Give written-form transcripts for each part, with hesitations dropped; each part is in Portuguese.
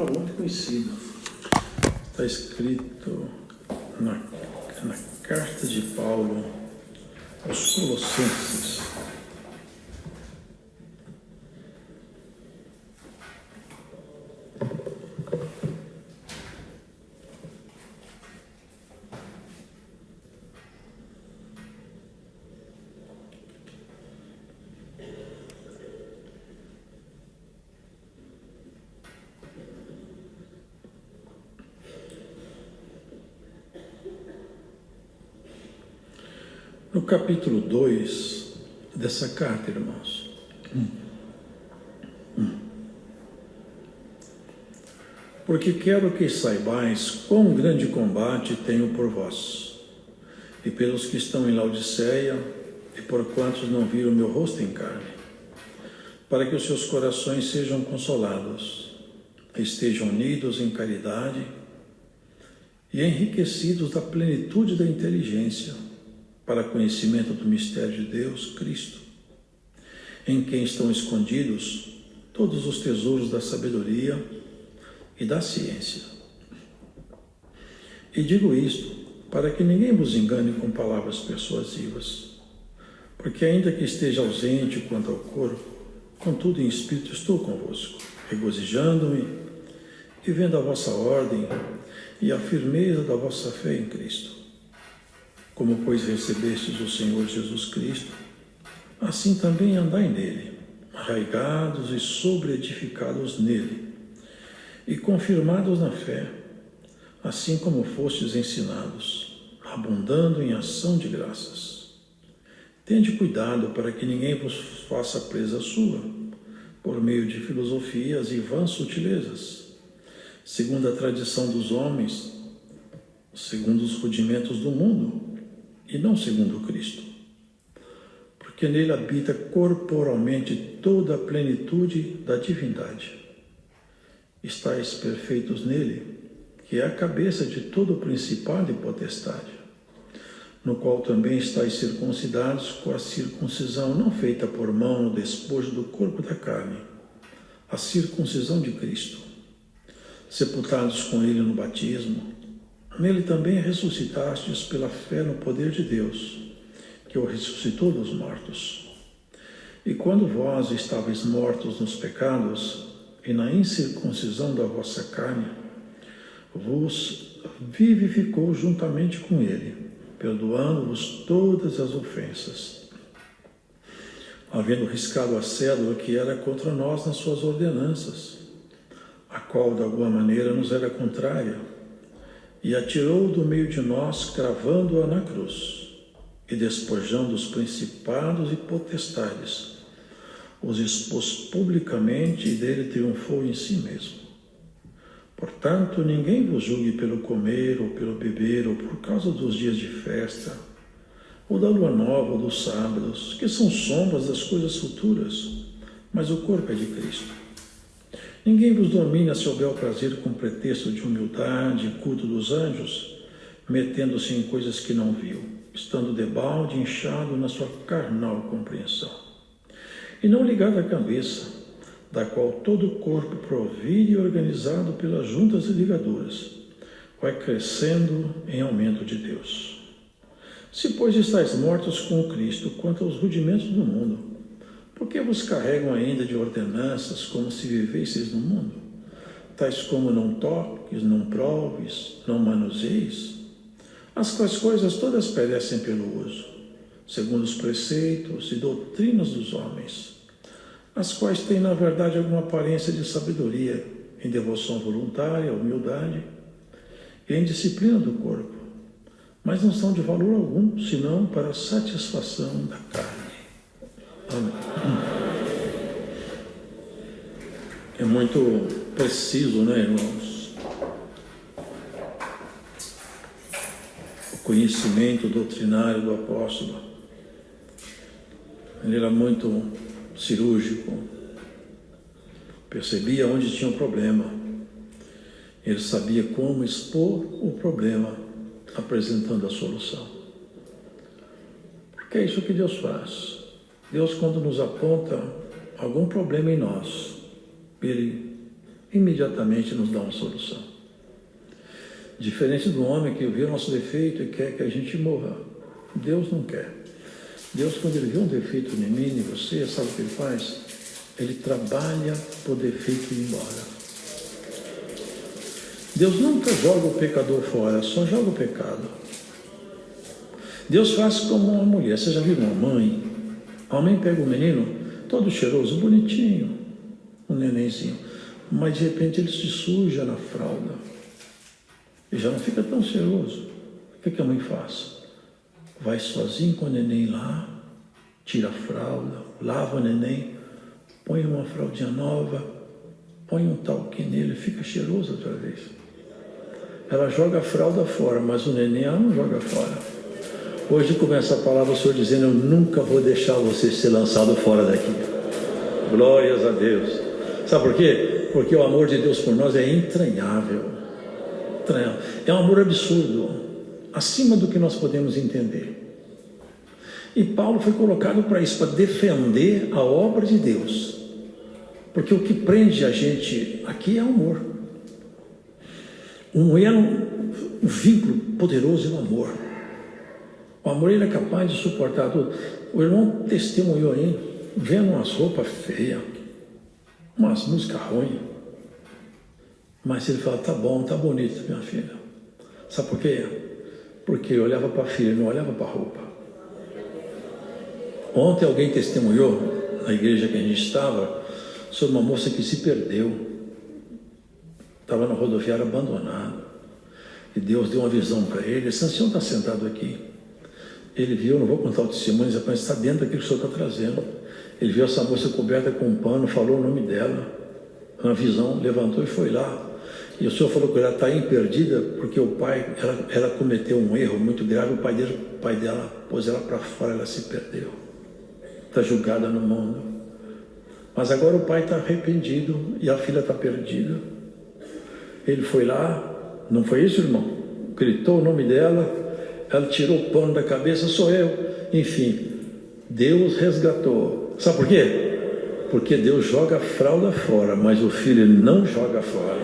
palavra muito conhecida. Está escrito na carta de Paulo aos Colossenses. No capítulo 2 dessa carta, irmãos, porque quero que saibais quão grande combate tenho por vós, e pelos que estão em Laodiceia, e por quantos não viram meu rosto em carne, para que os seus corações sejam consolados, estejam unidos em caridade e enriquecidos da plenitude da inteligência, para conhecimento do mistério de Deus, Cristo, em quem estão escondidos todos os tesouros da sabedoria e da ciência. E digo isto para que ninguém vos engane com palavras persuasivas, porque ainda que esteja ausente quanto ao corpo, contudo em espírito estou convosco, regozijando-me e vendo a vossa ordem e a firmeza da vossa fé em Cristo. Como, pois, recebestes o Senhor Jesus Cristo, assim também andai nele, arraigados e sobreedificados nele, e confirmados na fé, assim como fostes ensinados, abundando em ação de graças. Tende cuidado para que ninguém vos faça presa sua, por meio de filosofias e vãs sutilezas, segundo a tradição dos homens, segundo os rudimentos do mundo, e não segundo Cristo, porque nele habita corporalmente toda a plenitude da divindade. Estais perfeitos nele, que é a cabeça de todo o principado e potestade, no qual também estais circuncidados com a circuncisão não feita por mão no despojo do corpo da carne, a circuncisão de Cristo, sepultados com ele no batismo. Nele também ressuscitastes pela fé no poder de Deus, que o ressuscitou dos mortos. E quando vós estáveis mortos nos pecados e na incircuncisão da vossa carne, vos vivificou juntamente com ele, perdoando-vos todas as ofensas, havendo riscado a cédula que era contra nós nas suas ordenanças, a qual de alguma maneira nos era contrária, e atirou do meio de nós, cravando-a na cruz, e despojando os principados e potestades, os expôs publicamente e dele triunfou em si mesmo. Portanto, ninguém vos julgue pelo comer ou pelo beber, ou por causa dos dias de festa, ou da lua nova, ou dos sábados, que são sombras das coisas futuras, mas o corpo é de Cristo. Ninguém vos domine a seu bel prazer com pretexto de humildade e culto dos anjos, metendo-se em coisas que não viu, estando debalde inchado na sua carnal compreensão. E não ligado à cabeça, da qual todo o corpo provido e organizado pelas juntas e ligaduras, vai crescendo em aumento de Deus. Se, pois, estáis mortos com o Cristo quanto aos rudimentos do mundo, por que vos carregam ainda de ordenanças como se vivesseis no mundo? Tais como não toques, não proves, não manuseis, as quais coisas todas perecem pelo uso, segundo os preceitos e doutrinas dos homens, as quais têm na verdade alguma aparência de sabedoria, em devoção voluntária, humildade e em disciplina do corpo, mas não são de valor algum, senão para a satisfação da carne. Amém. É muito preciso, né, irmãos? O conhecimento doutrinário do apóstolo. Ele era muito cirúrgico. Percebia onde tinha um problema. Ele sabia como expor o problema, apresentando a solução. Porque é isso que Deus faz. Deus, quando nos aponta algum problema em nós, Ele imediatamente nos dá uma solução. Diferente do homem que vê o nosso defeito e quer que a gente morra. Deus não quer. Deus, quando Ele vê um defeito em mim, em você, sabe o que Ele faz? Ele trabalha para o defeito ir embora. Deus nunca joga o pecador fora, só joga o pecado. Deus faz como uma mulher. Você já viu uma mãe? A mãe pega o menino todo cheiroso, bonitinho, um nenenzinho, mas de repente ele se suja na fralda e já não fica tão cheiroso. O que a mãe faz? Vai sozinho com o neném lá, tira a fralda, lava o neném, põe uma fraldinha nova, põe um talquinho nele, fica cheiroso outra vez. Ela joga a fralda fora, mas o neném ela não joga fora. Hoje começa a palavra do Senhor dizendo: eu nunca vou deixar você ser lançado fora daqui. Glórias a Deus. Sabe por quê? Porque o amor de Deus por nós é entranhável. É um amor absurdo, acima do que nós podemos entender. E Paulo foi colocado para isso, para defender a obra de Deus. Porque o que prende a gente aqui é o amor. Um vínculo poderoso é o amor. O amor, ele é capaz de suportar tudo. O irmão testemunhou aí, vendo umas roupas feias, umas músicas ruins. Mas ele fala: tá bom, tá bonito, minha filha. Sabe por quê? Porque eu olhava para a filha, não olhava para a roupa. Ontem alguém testemunhou, na igreja que a gente estava, sobre uma moça que se perdeu. Estava na rodoviária abandonado. E Deus deu uma visão para ele. Esse ancião está sentado aqui. Ele viu, não vou contar o testemunho, mas está dentro daquilo que o senhor está trazendo. Ele viu essa moça coberta com um pano, falou o nome dela. Uma visão, levantou e foi lá. E o senhor falou que ela está aí perdida, porque o pai, ela cometeu um erro muito grave. O pai dela pôs ela para fora, ela se perdeu. Está julgada no mundo. Mas agora o pai está arrependido e a filha está perdida. Ele foi lá, não foi isso, irmão? Gritou o nome dela, ela tirou o pano da cabeça: sou eu. Enfim, Deus resgatou. Sabe por quê? Porque Deus joga a fralda fora, mas o filho ele não joga fora.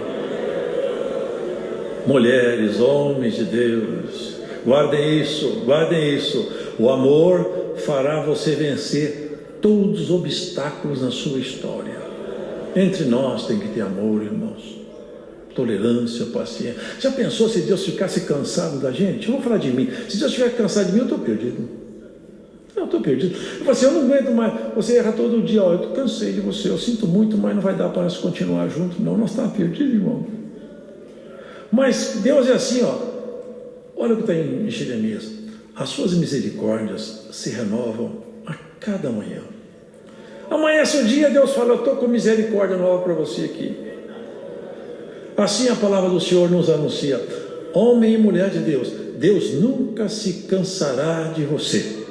Mulheres, homens de Deus, guardem isso, guardem isso. O amor fará você vencer todos os obstáculos na sua história. Entre nós tem que ter amor, irmãos. Tolerância, paciência. Já pensou se Deus ficasse cansado da gente? Eu vou falar de mim. Se Deus estiver cansado de mim, eu estou perdido. Eu estou perdido. Eu falo assim: eu não aguento mais. Você erra todo dia. Eu cansei de você. Eu sinto muito, mas não vai dar para nós continuar juntos. Não, nós estamos perdidos, irmão. Mas Deus é assim, ó. Olha o que está em Jeremias. As suas misericórdias se renovam a cada manhã. Amanhece o dia, Deus fala: eu estou com misericórdia nova para você aqui. Assim a palavra do Senhor nos anuncia: homem e mulher de Deus, Deus nunca se cansará de você,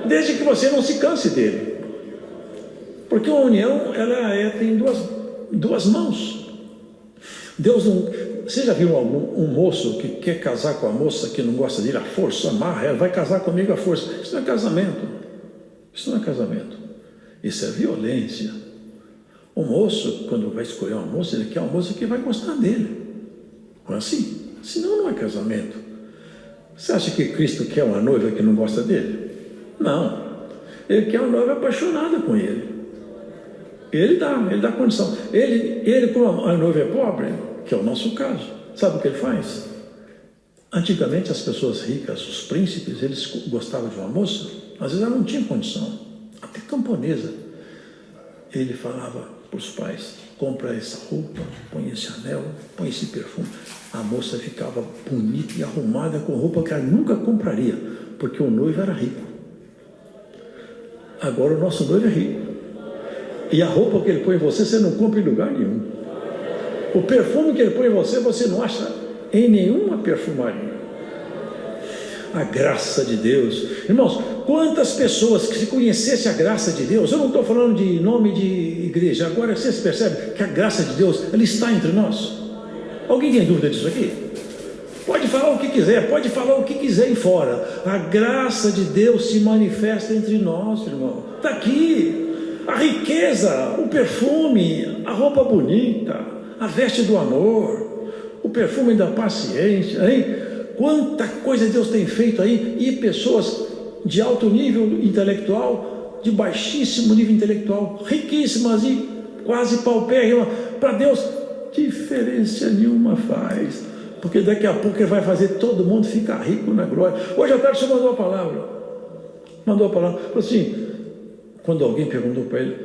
desde que você não se canse dele. Porque uma união, ela tem duas mãos. Deus não... Você já viu um moço que quer casar com a moça que não gosta dele, a força, amarra ela, vai casar comigo à força? Isso não é casamento. Isso não é casamento. Isso é violência. O moço, quando vai escolher uma moça, ele quer uma moça que vai gostar dele. Não é assim? Senão não é casamento. Você acha que Cristo quer uma noiva que não gosta dele? Não. Ele quer uma noiva apaixonada com ele. Ele dá condição. Ele, como a noiva é pobre, que é o nosso caso, sabe o que ele faz? Antigamente as pessoas ricas, os príncipes, eles gostavam de uma moça, às vezes ela não tinha condição, até camponesa. Ele falava para os pais: compra essa roupa, põe esse anel, põe esse perfume. A moça ficava bonita e arrumada com roupa que ela nunca compraria, porque o noivo era rico. Agora o nosso noivo é rico. E a roupa que ele põe em você não compra em lugar nenhum. O perfume que ele põe em você não acha em nenhuma perfumaria. A graça de Deus. Irmãos, quantas pessoas que se conhecesse a graça de Deus, eu não estou falando de nome de igreja, agora vocês percebem que a graça de Deus, ela está entre nós. Alguém tem dúvida disso aqui? Pode falar o que quiser, pode falar o que quiser em fora. A graça de Deus se manifesta entre nós, irmão. Está aqui. A riqueza, o perfume, a roupa bonita, a veste do amor, o perfume da paciência, hein? Quanta coisa Deus tem feito aí, e pessoas de alto nível intelectual, de baixíssimo nível intelectual, riquíssimas e quase paupérrimas, para Deus diferença nenhuma faz, porque daqui a pouco Ele vai fazer todo mundo ficar rico na glória. Hoje à tarde o Senhor mandou a palavra, falou assim, quando alguém perguntou para ele,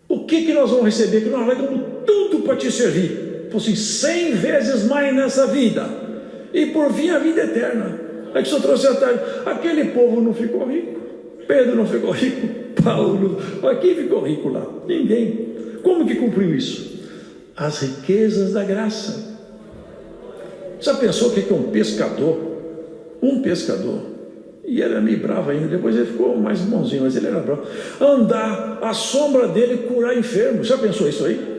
o que nós vamos receber? Que nós largamos tudo para te servir. Falou assim, 100 vezes mais nessa vida, e por fim a vida eterna. Aí que o Senhor trouxe à tarde, aquele povo não ficou rico, Pedro não ficou rico, Paulo, quem ficou rico lá? Ninguém. Como que cumpriu isso? As riquezas da graça. Já pensou o que é um pescador? Um pescador, e ele era meio bravo ainda, depois ele ficou mais bonzinho, mas ele era bravo. Andar à sombra dele, curar enfermos. Já pensou isso aí?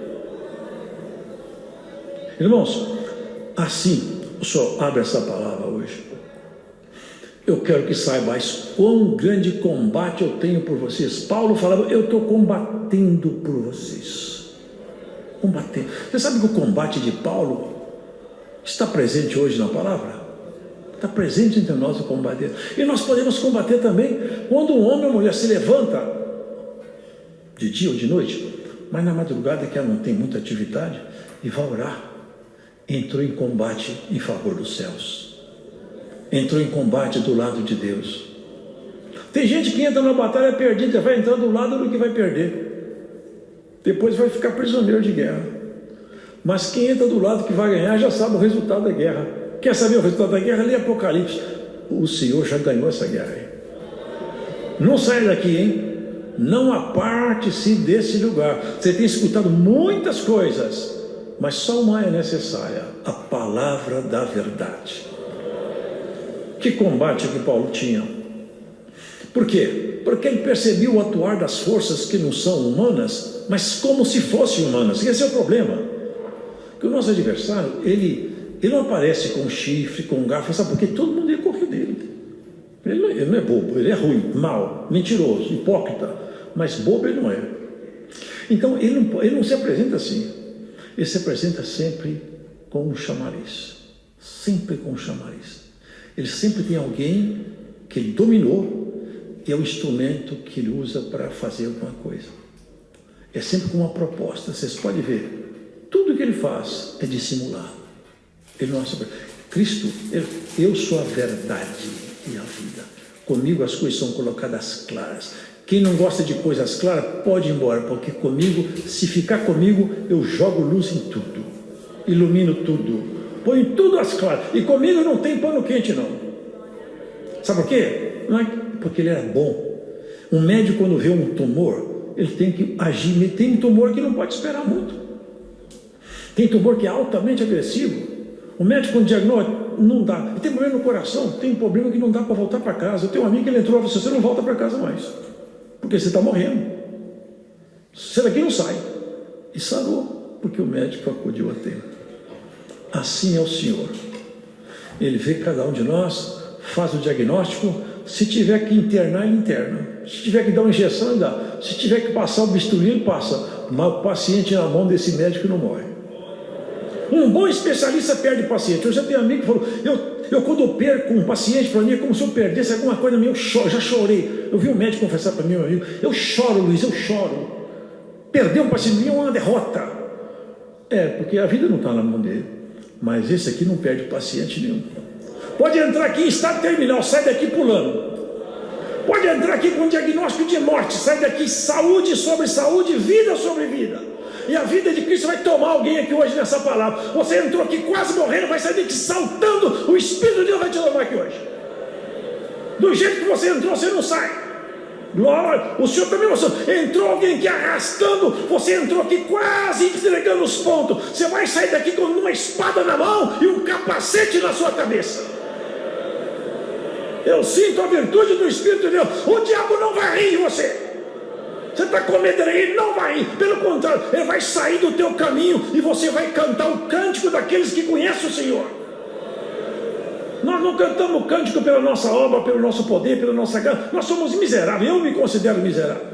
Irmãos, assim, o Senhor abre essa palavra hoje. Eu quero que saibais quão grande combate eu tenho por vocês. Paulo falava, eu estou combatendo por vocês. Combatendo. Você sabe que o combate de Paulo está presente hoje na palavra? Está presente entre nós o combater. E nós podemos combater também quando um homem ou mulher se levanta, de dia ou de noite, mas na madrugada que ela não tem muita atividade, e vai orar. Entrou em combate em favor dos céus. Entrou em combate do lado de Deus. Tem gente que entra na batalha perdida, vai entrar do lado do que vai perder. Depois vai ficar prisioneiro de guerra. Mas quem entra do lado que vai ganhar já sabe o resultado da guerra. Quer saber o resultado da guerra? Lê Apocalipse. O Senhor já ganhou essa guerra. Hein? Não sai daqui, hein? Não aparte-se desse lugar. Você tem escutado muitas coisas, mas só uma é necessária: a palavra da verdade. Que combate que Paulo tinha? Por quê? Porque ele percebeu o atuar das forças que não são humanas, mas como se fossem humanas. Esse é o problema. Que o nosso adversário, ele não aparece com chifre, com garfo, sabe? Porque todo mundo ia correr dele. Ele não é bobo, ele é ruim, mau, mentiroso, hipócrita, mas bobo ele não é. Então ele não se apresenta assim. Ele se apresenta sempre com um chamariz. Sempre com um chamariz. Ele sempre tem alguém que ele dominou e é o instrumento que ele usa para fazer alguma coisa. É sempre com uma proposta. Vocês podem ver, tudo que ele faz é dissimular. Ele não é sobre Cristo. Eu sou a verdade e a vida. Comigo as coisas são colocadas claras. Quem não gosta de coisas claras pode ir embora, porque comigo, se ficar comigo, eu jogo luz em tudo, ilumino tudo, ponho tudo às claras, e comigo não tem pano quente não. Sabe por quê? Não é porque ele era bom. Um médico, quando vê um tumor, ele tem que agir. Tem tumor que não pode esperar muito. Tem tumor que é altamente agressivo. O médico, quando diagnostica, não dá. E tem problema no coração, tem problema que não dá para voltar para casa. Eu tenho um amigo que ele entrou e falou: você não volta para casa mais, porque você está morrendo. Você daqui não sai. E sarou, porque o médico acudiu a tempo. Assim é o Senhor. Ele vê cada um de nós, faz o diagnóstico. Se tiver que internar, ele interna. Se tiver que dar uma injeção, ele dá. Se tiver que passar o bisturi, ele passa. Mas o paciente na mão desse médico não morre. Um bom especialista perde o paciente. Eu já tenho um amigo que falou: eu quando eu perco um paciente, para mim é como se eu perdesse alguma coisa minha. Eu choro, já chorei. Eu vi um médico confessar para mim, meu amigo: eu choro, Luiz, eu choro. Perder um paciente minha é uma derrota. É, porque a vida não está na mão dele. Mas esse aqui não perde paciente nenhum. Pode entrar aqui em estado terminal, sai daqui pulando. Pode entrar aqui com diagnóstico de morte, sai daqui saúde sobre saúde, vida sobre vida. E a vida de Cristo vai tomar alguém aqui hoje nessa palavra. Você entrou aqui quase morrendo, vai sair daqui saltando. O Espírito de Deus vai te tomar aqui hoje. Do jeito que você entrou, você não sai. Glória. O Senhor também mostrou. Entrou alguém aqui arrastando. Você entrou aqui quase entregando os pontos. Você vai sair daqui com uma espada na mão e um capacete na sua cabeça. Eu sinto a virtude do Espírito de Deus. O diabo não vai rir de você. Você está com medo dele, ele não vai rir. Pelo contrário, ele vai sair do teu caminho e você vai cantar o cântico daqueles que conhecem o Senhor. Nós não cantamos o cântico pela nossa obra, pelo nosso poder, pela nossa graça. Nós somos miseráveis. Eu me considero miserável,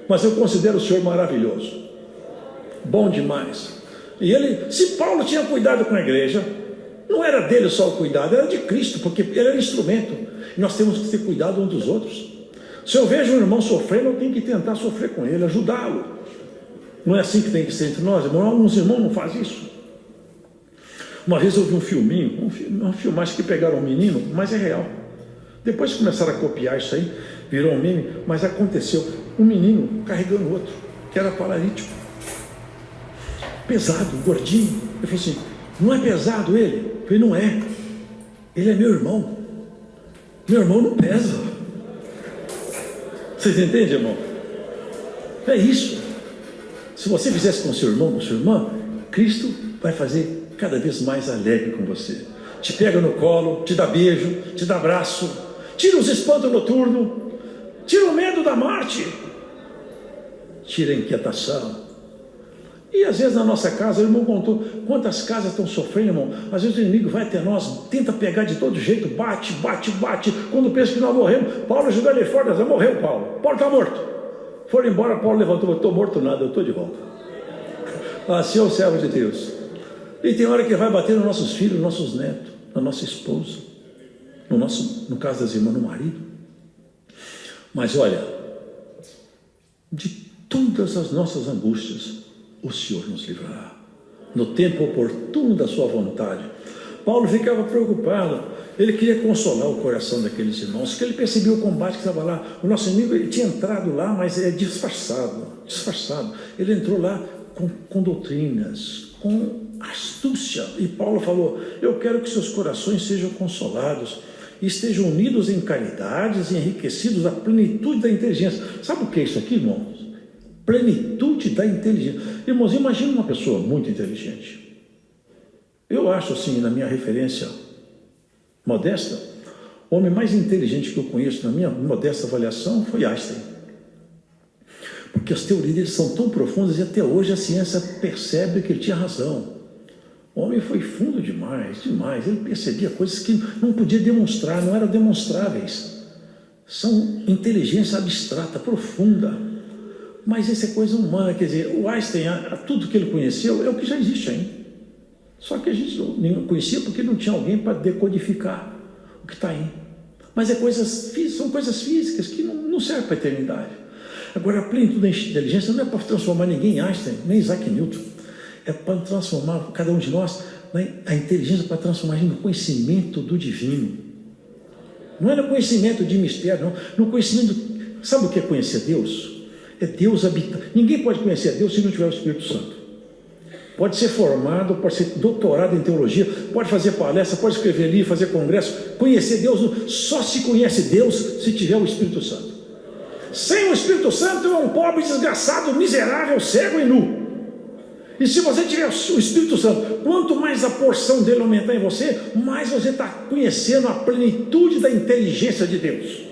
mas eu considero o Senhor maravilhoso, bom demais. E ele, se Paulo tinha cuidado com a igreja, não era dele só o cuidado, era de Cristo, porque ele era instrumento. E nós temos que ter cuidado uns dos outros. Se eu vejo um irmão sofrendo, eu tenho que tentar sofrer com ele, ajudá-lo. Não é assim que tem que ser entre nós, irmão? Alguns irmãos não fazem isso. Uma vez eu vi um filminho, uma filmagem que pegaram um menino, mas é real. Depois começaram a copiar isso aí, virou um meme, mas aconteceu. Um menino carregando o outro, que era paralítico. Pesado, gordinho. Eu falei assim, não é pesado ele? Eu falei, não é. Ele é meu irmão. Meu irmão não pesa. Vocês entendem, irmão? É isso. Se você fizesse com seu irmão, com sua irmã, Cristo vai fazer cada vez mais alegre com você. Te pega no colo, te dá beijo, te dá abraço, tira os espantos noturnos, tira o medo da morte, tira a inquietação. E às vezes na nossa casa, o irmão contou quantas casas estão sofrendo, irmão. Às vezes o inimigo vai até nós, tenta pegar de todo jeito, bate. Quando pensa que nós morremos, Paulo ajudou ele fora, já morreu Paulo. Paulo está morto. Foram embora, Paulo levantou, estou morto nada, eu estou de volta. Assim é o servo de Deus. E tem hora que vai bater nos nossos filhos, nos nossos netos, na nossa esposa, no caso das irmãs, no marido. Mas olha, de todas as nossas angústias, o Senhor nos livrará, no tempo oportuno da sua vontade. Paulo ficava preocupado, ele queria consolar o coração daqueles irmãos, que ele percebia o combate que estava lá. O nosso inimigo, ele tinha entrado lá, mas é disfarçado. Ele entrou lá com doutrinas, com astúcia, e Paulo falou, eu quero que seus corações sejam consolados, e estejam unidos em caridades e enriquecidos da plenitude da inteligência. Sabe o que é isso aqui, irmãos? Plenitude da inteligência. Irmãos, imagina uma pessoa muito inteligente. Eu acho assim, na minha referência modesta, o homem mais inteligente que eu conheço, na minha modesta avaliação, foi Einstein. Porque as teorias dele são tão profundas e até hoje a ciência percebe que ele tinha razão. O homem foi fundo demais. Ele percebia coisas que não podia demonstrar, não eram demonstráveis. São inteligência abstrata, profunda. Mas isso é coisa humana, quer dizer, o Einstein, tudo que ele conheceu é o que já existe ainda. Só que a gente não conhecia porque não tinha alguém para decodificar o que está aí. Mas são coisas físicas que não servem para a eternidade. Agora, a plenitude da inteligência não é para transformar ninguém em Einstein, nem Isaac Newton. É para transformar cada um de nós, a inteligência para transformar a gente no conhecimento do divino. Não é no conhecimento de mistério, não. No conhecimento, sabe o que é conhecer Deus? É Deus habitando. Ninguém pode conhecer Deus se não tiver o Espírito Santo. Pode ser formado, pode ser doutorado em teologia, pode fazer palestra, pode escrever livro, fazer congresso. Conhecer Deus, só se conhece Deus se tiver o Espírito Santo. Sem o Espírito Santo é um pobre, desgraçado, miserável, cego e nu. E se você tiver o Espírito Santo, quanto mais a porção dele aumentar em você, mais você está conhecendo a plenitude da inteligência de Deus.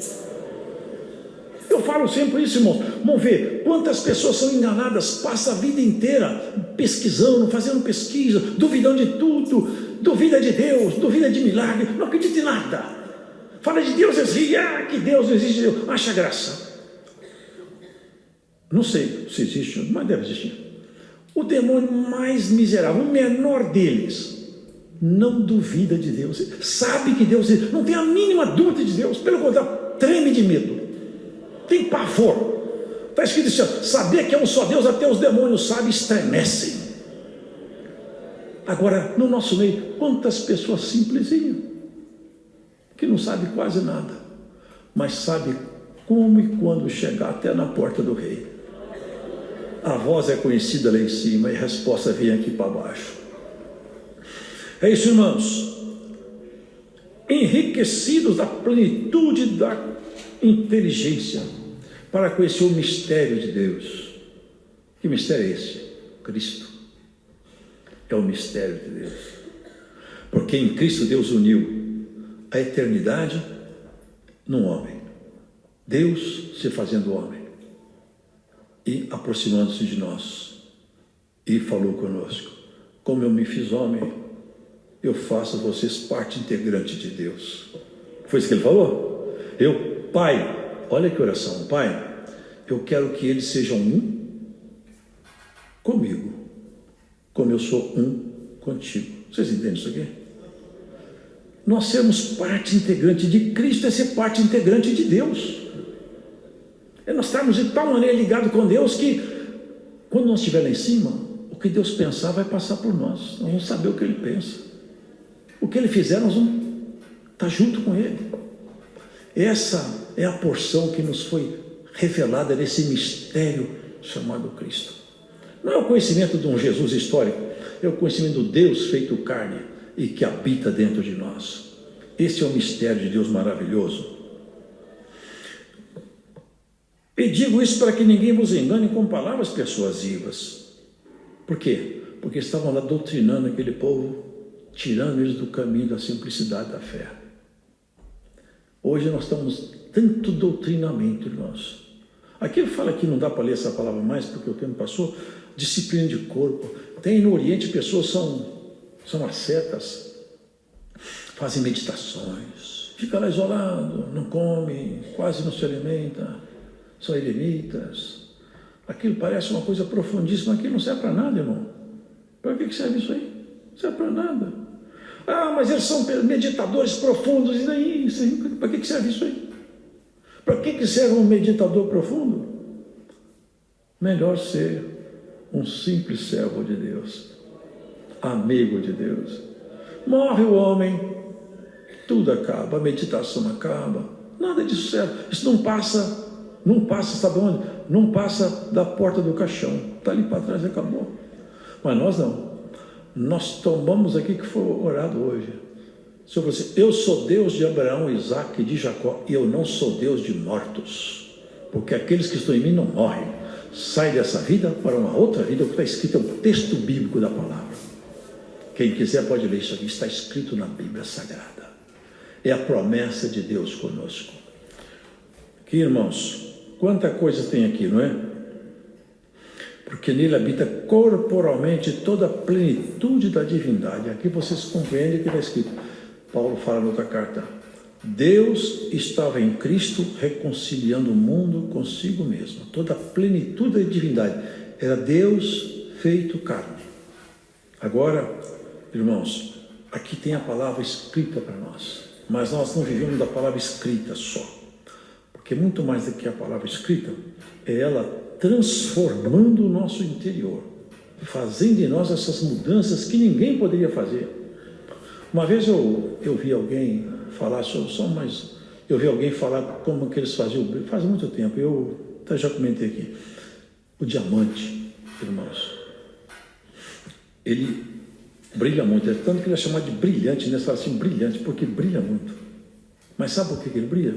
Eu falo sempre isso, irmãos. Vamos ver quantas pessoas são enganadas, passam a vida inteira pesquisando, fazendo pesquisa, duvidando de tudo, duvida de Deus, duvida de milagre, não acredita em nada. Fala de Deus assim, que Deus não existe, Deus acha graça. Não sei se existe, mas deve existir. O demônio mais miserável, o menor deles, não duvida de Deus, sabe que Deus existe, não tem a mínima dúvida de Deus, pelo contrário, treme de medo. Tem pavor. Está escrito assim, saber que é um só Deus, até os demônios sabem, estremecem. Agora, no nosso meio, quantas pessoas simplesinhas, que não sabem quase nada, mas sabem como e quando chegar até na porta do rei. A voz é conhecida lá em cima e a resposta vem aqui para baixo. É isso, irmãos. Enriquecidos da plenitude da inteligência, para conhecer o mistério de Deus. Que mistério é esse? Cristo. É o mistério de Deus. Porque em Cristo Deus uniu a eternidade num homem. Deus se fazendo homem e aproximando-se de nós. E falou conosco: como eu me fiz homem, eu faço vocês parte integrante de Deus. Foi isso que ele falou? Pai, olha que oração, Pai, eu quero que eles sejam um comigo, como como eu sou um contigo. Vocês entendem isso aqui? Nós sermos parte integrante de Cristo é ser parte integrante de Deus. É nós estarmos de tal maneira ligados com Deus que, quando nós estivermos lá em cima, o que Deus pensar vai passar por nós. Nós vamos saber o que Ele pensa. O que Ele fizer, nós vamos estar junto com Ele. Essa é a porção que nos foi revelada nesse mistério chamado Cristo. Não é o conhecimento de um Jesus histórico, é o conhecimento do Deus feito carne e que habita dentro de nós. Esse é o mistério de Deus maravilhoso. E digo isso para que ninguém vos engane com palavras persuasivas. Por quê? Porque estavam lá doutrinando aquele povo, tirando eles do caminho da simplicidade da fé. Hoje nós estamos tanto doutrinamento, irmãos. Aqui ele fala que não dá para ler essa palavra mais, porque o tempo passou. Disciplina de corpo. Tem no Oriente pessoas são ascetas, fazem meditações, fica lá isolado, não come, quase não se alimenta, são eremitas. Aquilo parece uma coisa profundíssima, aquilo não serve para nada, irmão. Para que serve isso aí? Não serve para nada. Ah, mas eles são meditadores profundos, e daí? Para que serve isso aí? Para que serve um meditador profundo? Melhor ser um simples servo de Deus, amigo de Deus. Morre o homem, tudo acaba, a meditação acaba, nada disso serve. Isso não passa, sabe onde? Não passa da porta do caixão, está ali para trás e acabou. Mas nós não. Nós tomamos aqui que foi orado hoje. Senhor, eu sou Deus de Abraão, Isaque e de Jacó, e eu não sou Deus de mortos, porque aqueles que estão em mim não morrem. Sai dessa vida para uma outra vida, o que está escrito é um texto bíblico da palavra. Quem quiser pode ler isso aqui, está escrito na Bíblia Sagrada. É a promessa de Deus conosco. Aqui, irmãos, quanta coisa tem aqui, não é? Porque nele habita corporalmente toda a plenitude da divindade. Aqui vocês compreendem o que está escrito. Paulo fala na outra carta: Deus estava em Cristo reconciliando o mundo consigo mesmo. Toda a plenitude da divindade era Deus feito carne. Agora, irmãos, aqui tem a palavra escrita para nós, mas nós não vivemos da palavra escrita só, porque muito mais do que a palavra escrita é ela transformando o nosso interior, fazendo em nós essas mudanças que ninguém poderia fazer. Uma vez eu vi alguém falar eu vi alguém falar como que eles faziam, faz muito tempo, eu até já comentei aqui, o diamante, irmãos, ele brilha muito, tanto que ele é chamado de brilhante, né? Fala assim, brilhante, porque brilha muito. Mas sabe por que ele brilha?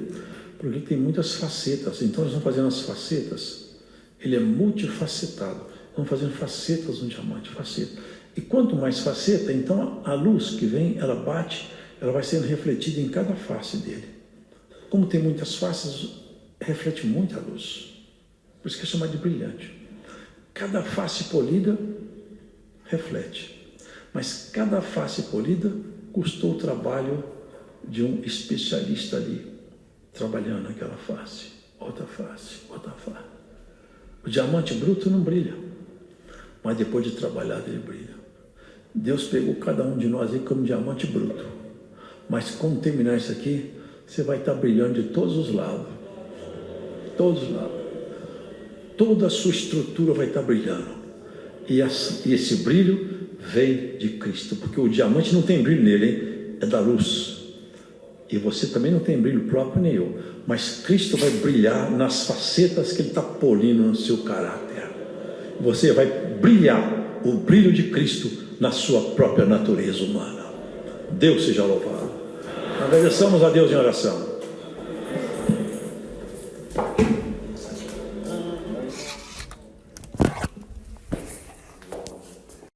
Porque ele tem muitas facetas, então eles vão fazendo as facetas, ele é multifacetado, vão fazendo facetas no diamante, faceta. E quanto mais faceta, então a luz que vem, ela bate, ela vai sendo refletida em cada face dele. Como tem muitas faces, reflete muita luz. Por isso que é chamado de brilhante. Cada face polida reflete. Mas cada face polida custou o trabalho de um especialista ali, trabalhando aquela face, outra face, outra face. O diamante bruto não brilha, mas depois de trabalhado ele brilha. Deus pegou cada um de nós aí como diamante bruto. Mas quando terminar isso aqui, você vai estar brilhando de todos os lados. Todos os lados. Toda a sua estrutura vai estar brilhando. E esse brilho vem de Cristo. Porque o diamante não tem brilho nele, hein? É da luz. E você também não tem brilho próprio, nem eu. Mas Cristo vai brilhar nas facetas que Ele está polindo no seu caráter. Você vai brilhar o brilho de Cristo na sua própria natureza humana. Deus seja louvado. Agradecemos a Deus em oração.